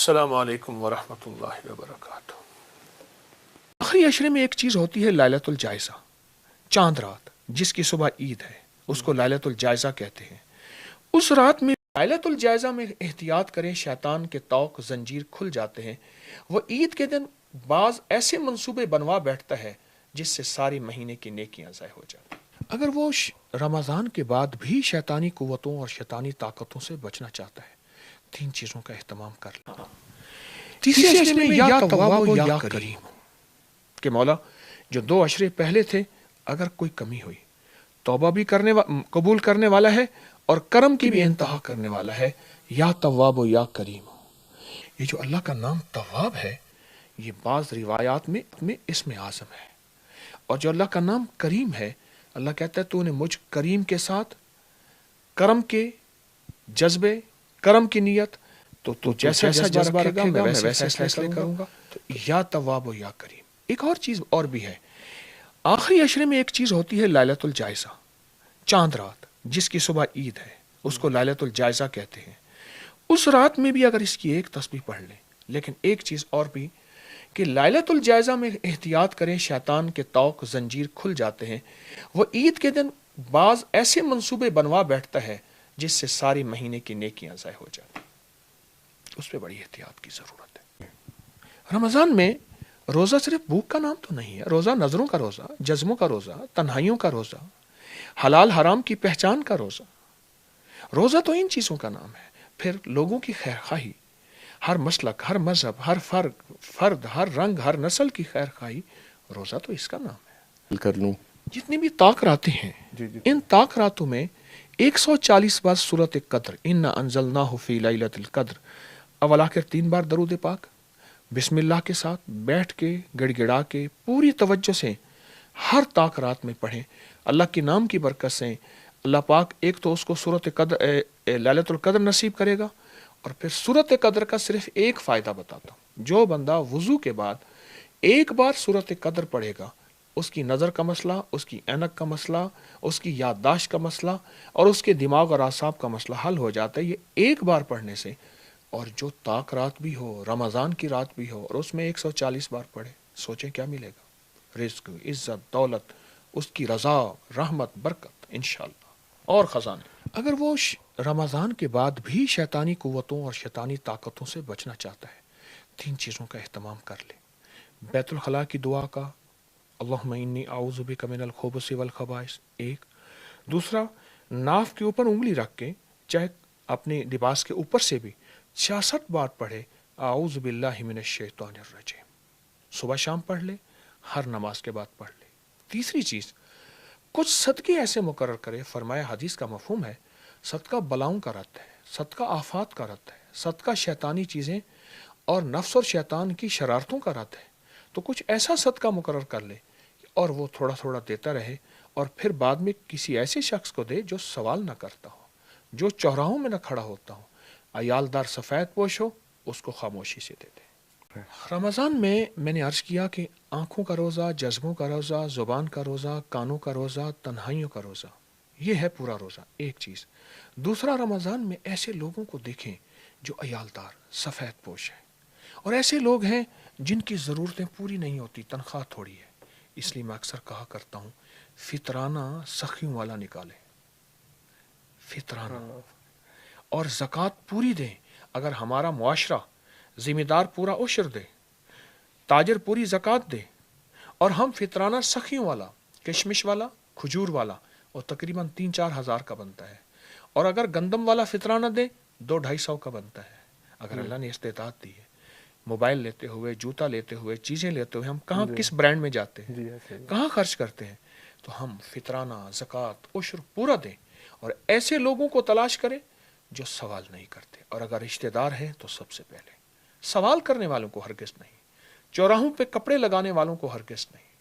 السلام علیکم ورحمۃ اللہ وبرکاتہ۔ آخری عشرے میں ایک چیز ہوتی ہے لیلۃ الجائزہ، چاند رات جس کی صبح عید ہے، اس کو لیلۃ الجائزہ کہتے ہیں۔ اس رات میں لیلۃ الجائزہ میں احتیاط کریں، شیطان کے طوق زنجیر کھل جاتے ہیں۔ وہ عید کے دن بعض ایسے منصوبے بنوا بیٹھتا ہے جس سے ساری مہینے کی نیکیاں ضائع ہو جاتی ہیں۔ اگر وہ رمضان کے بعد بھی شیطانی قوتوں اور شیطانی طاقتوں سے بچنا چاہتا ہے، 3 چیزوں کا اہتمام کر لیں۔ تیسرے عشرے میں یا تواب و یا کریم، کہ مولا جو 2 عشرے پہلے تھے اگر کوئی کمی ہوئی، توبہ بھی قبول کرنے والا ہے اور کرم کی بھی انتہا کرنے والا ہے، یا تواب و یا کریم۔ یہ جو اللہ کا نام تواب ہے، یہ بعض روایات میں اسم اعظم ہے، اور جو اللہ کا نام کریم ہے، اللہ کہتا ہے تو نے مجھ کریم کے ساتھ کرم کے جذبے، کرم کی نیت، تو جیسا جذبہ رکھے گا میں ویسے فیصلے کروں گا۔ تو یا تواب و یا کریم۔ ایک اور چیز اور بھی ہے، آخری عشرے میں ایک چیز ہوتی ہے لیلۃ الجائزہ، چاند رات جس کی صبح عید ہے، اس کو لیلۃ الجائزہ کہتے ہیں۔ اس رات میں بھی اگر اس کی ایک تسبیح پڑھ لیں، لیکن ایک چیز اور بھی کہ لیلۃ الجائزہ میں احتیاط کریں، شیطان کے طوق زنجیر کھل جاتے ہیں۔ وہ عید کے دن بعض ایسے منصوبے بنوا بیٹھتا ہے جس سے ساری مہینے کی نیکیاں ضائع ہو جاتی ہیں۔ اس پہ بڑی احتیاط کی ضرورت ہے۔ رمضان میں روزہ صرف بھوک کا نام تو نہیں ہے، روزہ نظروں کا روزہ، جذبوں کا روزہ، تنہائیوں کا روزہ، حلال حرام کی پہچان کا روزہ۔ روزہ تو ان چیزوں کا نام ہے۔ پھر لوگوں کی خیر خواہی، ہر مسلک، ہر مذہب، ہر فرد، ہر رنگ، ہر نسل کی خیر خواہی، روزہ تو اس کا نام ہے۔ کر لوں جتنی بھی طاق راتیں ہیں، ان طاق راتوں میں 140 بار سورۃ قدر، انا انزلناہ فی لیلۃ القدر، اول آخر 3 بار درود پاک، بسم اللہ کے ساتھ بیٹھ کے گڑ گڑا کے پوری توجہ سے ہر طاق رات میں پڑھیں۔ اللہ کے نام کی برکت سے اللہ پاک ایک تو اس کو سورۃ قدر لیلۃ القدر نصیب کرے گا، اور پھر سورۃ قدر کا صرف ایک فائدہ بتاتا ہوں، جو بندہ وضو کے بعد ایک بار سورۃ قدر پڑھے گا، اس کی نظر کا مسئلہ، اس کی عینک کا مسئلہ، اس کی یادداشت کا مسئلہ اور اس کے دماغ اور اعصاب کا مسئلہ حل ہو جاتا ہے، یہ ایک بار پڑھنے سے۔ اور جو طاق رات بھی ہو، رمضان کی رات بھی ہو، اور اس میں 140 بار پڑھے، سوچیں کیا ملے گا؟ رزق، عزت، دولت، اس کی رضا، رحمت، برکت انشاءاللہ اور خزانے۔ اگر وہ رمضان کے بعد بھی شیطانی قوتوں اور شیطانی طاقتوں سے بچنا چاہتا ہے، 3 چیزوں کا اہتمام کر لے۔ بیت الخلاء کی دعا کا، اللہم انی اعوذ بک من الخبث والخبائث، ایک۔ دوسرا، ناف کے اوپر انگلی رکھ کے، چاہے اپنے لباس کے اوپر سے بھی 66 بار پڑھے، اعوذ باللہ من الشیطان الرجیم۔ صبح شام پڑھ لے، ہر نماز کے بعد پڑھ لے۔ تیسری چیز، کچھ صدقے ایسے مقرر کرے، فرمایا حدیث کا مفہوم ہے، صدقہ بلاؤں کا رد ہے، صدقہ آفات کا رد ہے، صدقہ شیطانی چیزیں اور نفس اور شیطان کی شرارتوں کا رد ہے۔ تو کچھ ایسا صدقہ مقرر کر لے اور وہ تھوڑا تھوڑا دیتا رہے، اور پھر بعد میں کسی ایسے شخص کو دے جو سوال نہ کرتا ہو، جو چوراہوں میں نہ کھڑا ہوتا ہو، عیالدار سفید پوش ہو، اس کو خاموشی سے دے دے۔ رمضان میں نے عرض کیا کہ آنکھوں کا روزہ، جذبوں کا روزہ، زبان کا روزہ، کانوں کا روزہ، تنہائیوں کا روزہ، یہ ہے پورا روزہ، ایک چیز۔ دوسرا، رمضان میں ایسے لوگوں کو دیکھیں جو عیالدار سفید پوش ہیں، اور ایسے لوگ ہیں جن کی ضرورتیں پوری نہیں ہوتی، تنخواہ تھوڑی ہے۔ اس لیے میں اکثر کہا کرتا ہوں، فطرانہ سخیوں والا نکالے، فطرانہ، اور زکوٰۃ پوری دیں۔ اگر ہمارا معاشرہ ذمہ دار پورا عشر دے، تاجر پوری زکوٰۃ دے، اور ہم فطرانہ سخیوں والا، کشمش والا، کھجور والا، وہ تقریباً 3-4 ہزار کا بنتا ہے، اور اگر گندم والا فطرانہ دے 200-250 کا بنتا ہے۔ اگر اللہ نے استطاعت دی ہے، موبائل لیتے ہوئے، جوتا لیتے ہوئے، چیزیں لیتے ہوئے، ہم کہاں کس برانڈ میں جاتے ہیں، کہاں خرچ کرتے ہیں؟ تو ہم فطرانہ زکوٰۃ عشر پورا دیں، اور ایسے لوگوں کو تلاش کریں جو سوال نہیں کرتے، اور اگر رشتہ دار ہیں تو سب سے پہلے سوال کرنے والوں کو ہرگز نہیں، چوراہوں پہ کپڑے لگانے والوں کو ہرگز نہیں۔